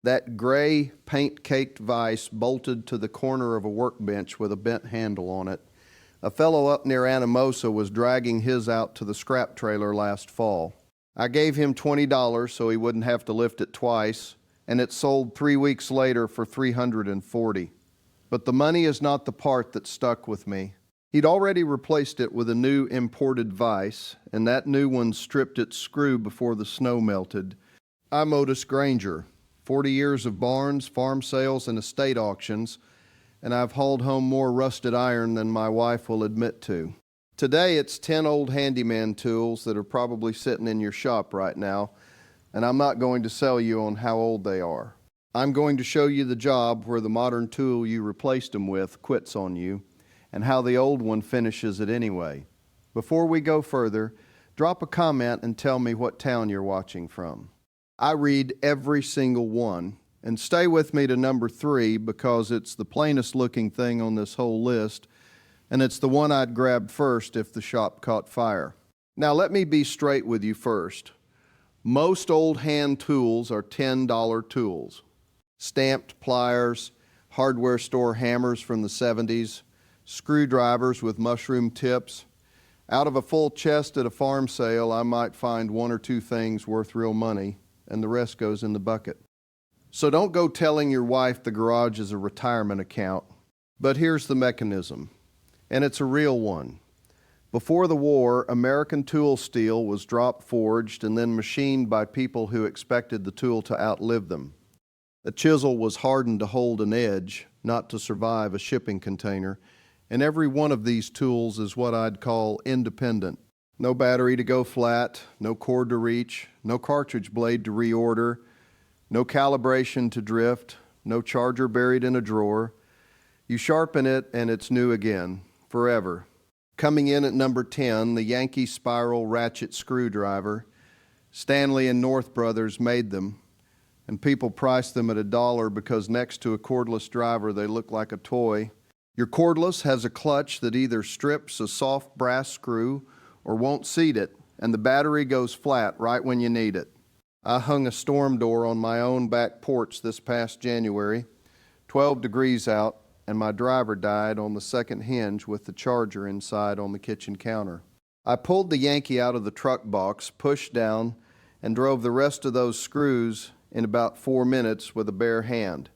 That gray paint-caked vise bolted to the corner of a workbench with a bent handle on it. A fellow up near Anamosa was dragging his out to the scrap trailer last fall. I gave him $20 so he wouldn't have to lift it twice, and it sold 3 weeks later for $340. But the money is not the part that stuck with me. He'd already replaced it with a new imported vise, and that new one stripped its screw before the snow melted. I'm Otis Granger. 40 years of barns, farm sales, and estate auctions, and I've hauled home more rusted iron than my wife will admit to. Today it's 10 old handyman tools that are probably sitting in your shop right now, and I'm not going to sell you on how old they are. I'm going to show you the job where the modern tool you replaced them with quits on you, and how the old one finishes it anyway. Before we go further, drop a comment and tell me what town you're watching from. I read every single one, and stay with me to number 3 because it's the plainest looking thing on this whole list, and it's the one I'd grab first if the shop caught fire. Now let me be straight with you first. Most old hand tools are $10 tools. Stamped pliers, hardware store hammers from the 70s, screwdrivers with mushroom tips. Out of a full chest at a farm sale, I might find 1 or 2 things worth real money, and the rest goes in the bucket. So don't go telling your wife the garage is a retirement account. But here's the mechanism, and it's a real one. Before the war, American tool steel was drop forged and then machined by people who expected the tool to outlive them. A chisel was hardened to hold an edge, not to survive a shipping container, and every one of these tools is what I'd call independent. No battery to go flat, no cord to reach, no cartridge blade to reorder, no calibration to drift, no charger buried in a drawer. You sharpen it and it's new again, forever. Coming in at number 10, the Yankee spiral ratchet screwdriver. Stanley and North Brothers made them, and people priced them at $1 because next to a cordless driver they look like a toy. Your cordless has a clutch that either strips a soft brass screw or won't seat it, and the battery goes flat right when you need it. I hung a storm door on my own back porch this past January, 12 degrees out, and my driver died on the second hinge with the charger inside on the kitchen counter. I pulled the Yankee out of the truck box, pushed down, and drove the rest of those screws in about 4 minutes with a bare hand.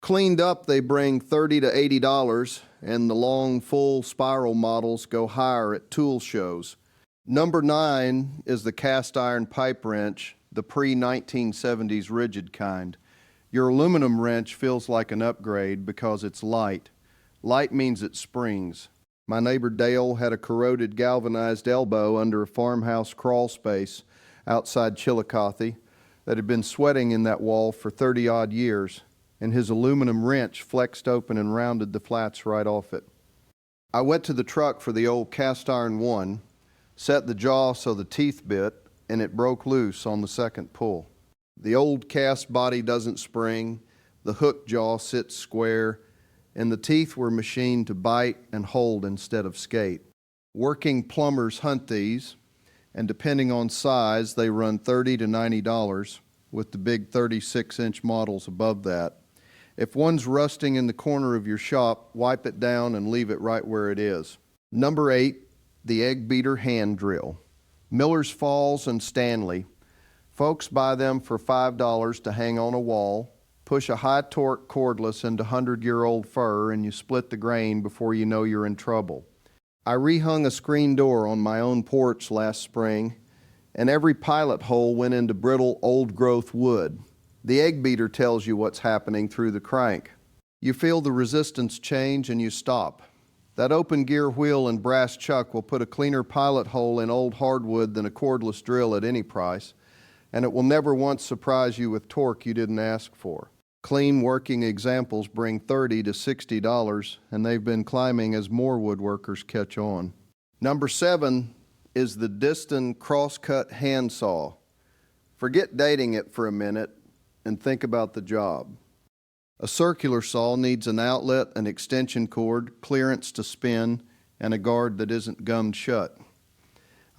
Cleaned up, they bring $30 to $80, and the long, full spiral models go higher at tool shows. Number 9 is the cast iron pipe wrench, the pre-1970s rigid kind. Your aluminum wrench feels like an upgrade because it's light. Light means it springs. My neighbor Dale had a corroded galvanized elbow under a farmhouse crawl space outside Chillicothe that had been sweating in that wall for 30-odd years, and his aluminum wrench flexed open and rounded the flats right off it. I went to the truck for the old cast iron one, set the jaw so the teeth bit, and it broke loose on the second pull. The old cast body doesn't spring, the hook jaw sits square, and the teeth were machined to bite and hold instead of skate. Working plumbers hunt these, and depending on size, they run $30 to $90, with the big 36-inch models above that. If one's rusting in the corner of your shop, wipe it down and leave it right where it is. Number 8, the eggbeater hand drill. Miller's Falls and Stanley. Folks buy them for $5 to hang on a wall. Push a high-torque cordless into 100-year-old fur and you split the grain before you know you're in trouble. I rehung a screen door on my own porch last spring, and every pilot hole went into brittle, old-growth wood. The eggbeater tells you what's happening through the crank. You feel the resistance change and you stop. That open gear wheel and brass chuck will put a cleaner pilot hole in old hardwood than a cordless drill at any price, and it will never once surprise you with torque you didn't ask for. Clean working examples bring $30 to $60, and they've been climbing as more woodworkers catch on. Number 7 is the Disston crosscut handsaw. Forget dating it for a minute and think about the job. A circular saw needs an outlet, an extension cord, clearance to spin, and a guard that isn't gummed shut.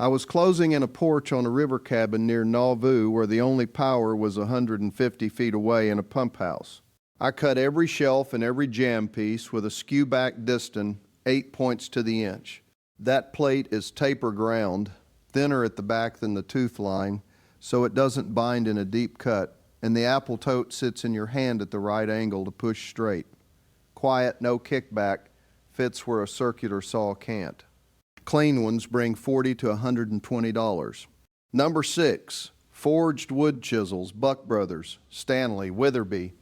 I was closing in a porch on a river cabin near Nauvoo where the only power was 150 feet away in a pump house. I cut every shelf and every jam piece with a skew-back Disston, 8 points to the inch. That plate is taper ground, thinner at the back than the tooth line, so it doesn't bind in a deep cut, and the apple tote sits in your hand at the right angle to push straight. Quiet, no kickback, fits where a circular saw can't. Clean ones bring $40 to $120. Number 6, forged wood chisels, Buck Brothers, Stanley, Witherby.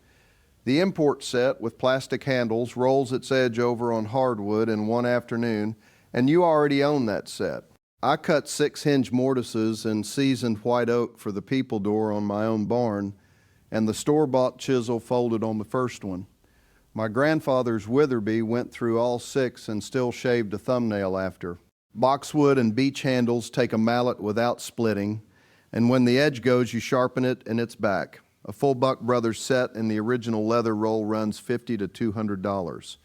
The import set with plastic handles rolls its edge over on hardwood in one afternoon, and you already own that set. I cut 6-hinge mortises and seasoned white oak for the people door on my own barn, and the store-bought chisel folded on the first one. My grandfather's Witherby went through all 6 and still shaved a thumbnail after. Boxwood and beech handles take a mallet without splitting, and when the edge goes, you sharpen it and it's back. A full Buck Brothers set in the original leather roll runs $50 to $200.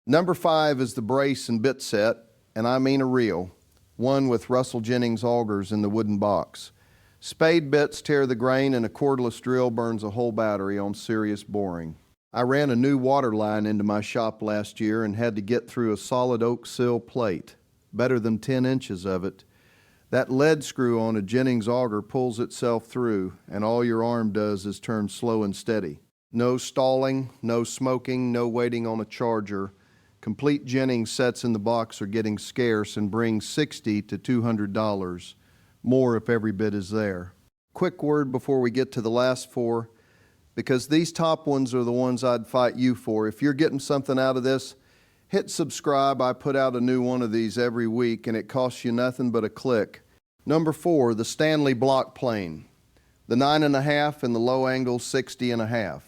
Number 5 is the brace and bit set, and I mean a real, one with Russell Jennings augers in the wooden box. Spade bits tear the grain, and a cordless drill burns a whole battery on serious boring. I ran a new water line into my shop last year and had to get through a solid oak sill plate, better than 10 inches of it. That lead screw on a Jennings auger pulls itself through, and all your arm does is turn slow and steady. No stalling, no smoking, no waiting on a charger. Complete Jennings sets in the box are getting scarce and bring $60 to $200, more if every bit is there. Quick word before we get to the last 4, because these top ones are the ones I'd fight you for. If you're getting something out of this, hit subscribe. I put out a new one of these every week, and it costs you nothing but a click. Number 4, the Stanley block plane. The 9.5 and the low angle 60.5.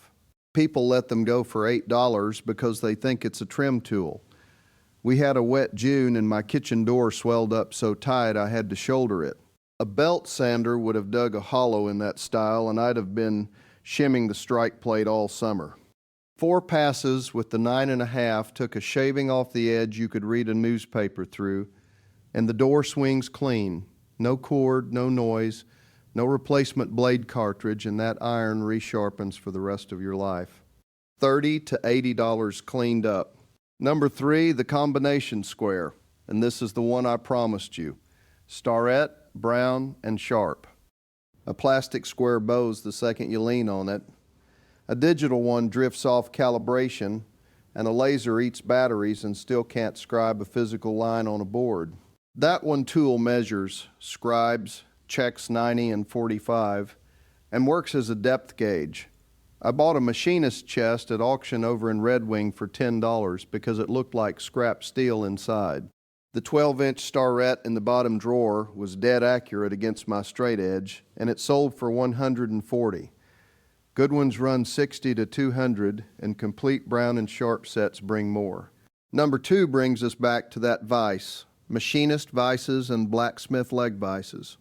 People let them go for $8 because they think it's a trim tool. We had a wet June and my kitchen door swelled up so tight I had to shoulder it. A belt sander would have dug a hollow in that style, and I'd have been shimming the strike plate all summer. 4 passes with the 9.5 took a shaving off the edge you could read a newspaper through, and the door swings clean. No cord, no noise, no replacement blade cartridge, and that iron resharpens for the rest of your life. $30 to $80 cleaned up. Number 3, the combination square, and this is the one I promised you. Starrette, brown, and sharp. A plastic square bows the second you lean on it. A digital one drifts off calibration, and a laser eats batteries and still can't scribe a physical line on a board. That one tool measures, scribes, checks 90 and 45, and works as a depth gauge. I bought a Machinist chest at auction over in Red Wing for $10 because it looked like scrap steel inside. The 12-inch starrette in the bottom drawer was dead accurate against my straight edge, and it sold for $140. Good ones run $60 to $200, and complete brown and sharp sets bring more. Number 2 brings us back to that vise, Machinist vises and blacksmith leg vises.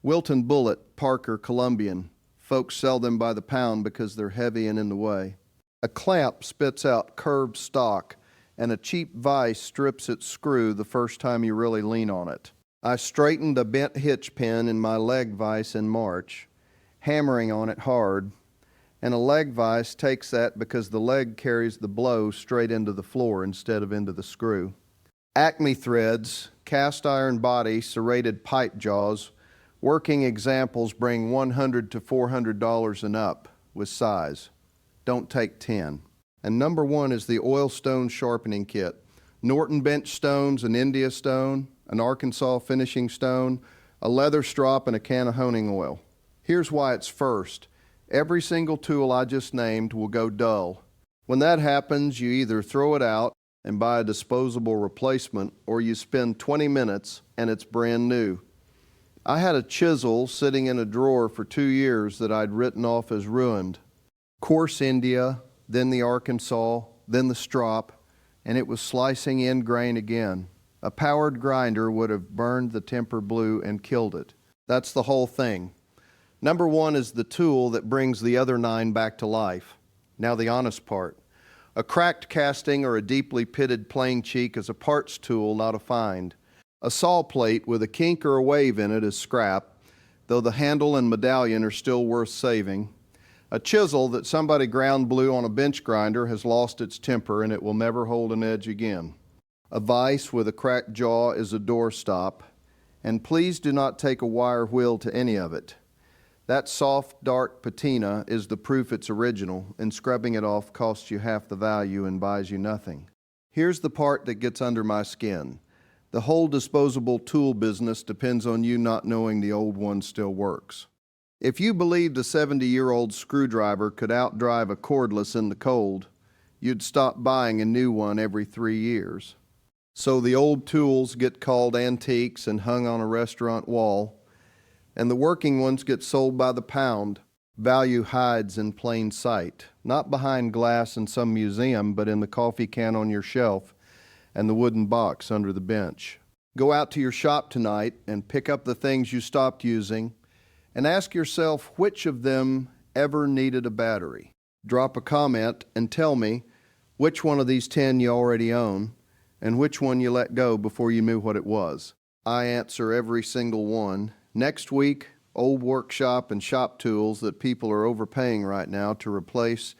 Wilton Bullet, Parker, Columbian. Folks sell them by the pound because they're heavy and in the way. A clamp spits out curved stock, and a cheap vise strips its screw the first time you really lean on it. I straightened a bent hitch pin in my leg vise in March, hammering on it hard, and a leg vise takes that because the leg carries the blow straight into the floor instead of into the screw. Acme threads, cast iron body, serrated pipe jaws, working examples bring $100 to $400 and up with size. Don't take 10. And number 1 is the oil stone sharpening kit. Norton bench stones, an India stone, an Arkansas finishing stone, a leather strop, and a can of honing oil. Here's why it's first. Every single tool I just named will go dull. When that happens, you either throw it out and buy a disposable replacement, or you spend 20 minutes and it's brand new. I had a chisel sitting in a drawer for 2 years that I'd written off as ruined. Coarse India, then the Arkansas, then the strop, and it was slicing end grain again. A powered grinder would have burned the temper blue and killed it. That's the whole thing. Number 1 is the tool that brings the other 9 back to life. Now the honest part. A cracked casting or a deeply pitted plane cheek is a parts tool, not a find. A saw plate with a kink or a wave in it is scrap, though the handle and medallion are still worth saving. A chisel that somebody ground blue on a bench grinder has lost its temper and it will never hold an edge again. A vise with a cracked jaw is a doorstop, and please do not take a wire wheel to any of it. That soft, dark patina is the proof it's original, and scrubbing it off costs you half the value and buys you nothing. Here's the part that gets under my skin. The whole disposable tool business depends on you not knowing the old one still works. If you believed a 70-year-old screwdriver could outdrive a cordless in the cold, you'd stop buying a new one every 3 years. So the old tools get called antiques and hung on a restaurant wall, and the working ones get sold by the pound. Value hides in plain sight, not behind glass in some museum, but in the coffee can on your shelf and the wooden box under the bench. Go out to your shop tonight and pick up the things you stopped using and ask yourself which of them ever needed a battery. Drop a comment and tell me which one of these 10 you already own and which one you let go before you knew what it was. I answer every single one. Next week, old workshop and shop tools that people are overpaying right now to replace